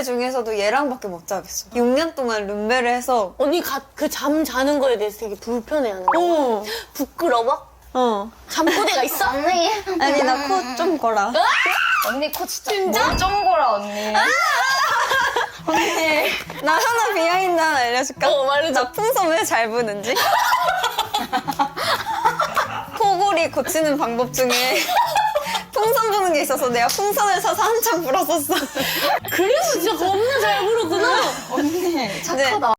중에서도 얘랑밖에 못 자겠어. 6년 동안 룸메를 해서. 언니 그 잠 자는 거에 대해서 되게 불편해하는 거. 어. 부끄러워? 어. 잠꼬대가 있어? 언니. 아니 나 코 좀 걸어. 언니 코 진짜 좀 고라 언니. 언니 나 하나 비하인드 하나 알려줄까? 말해줘. 나 풍선 왜 잘 부는지? 코골이 고치는 방법 중에 풍선 부는 게 있어서 내가 풍선을 사서 한참 불었었어. 그래서 진짜 겁나 잘 부르구나. 언니 착하다.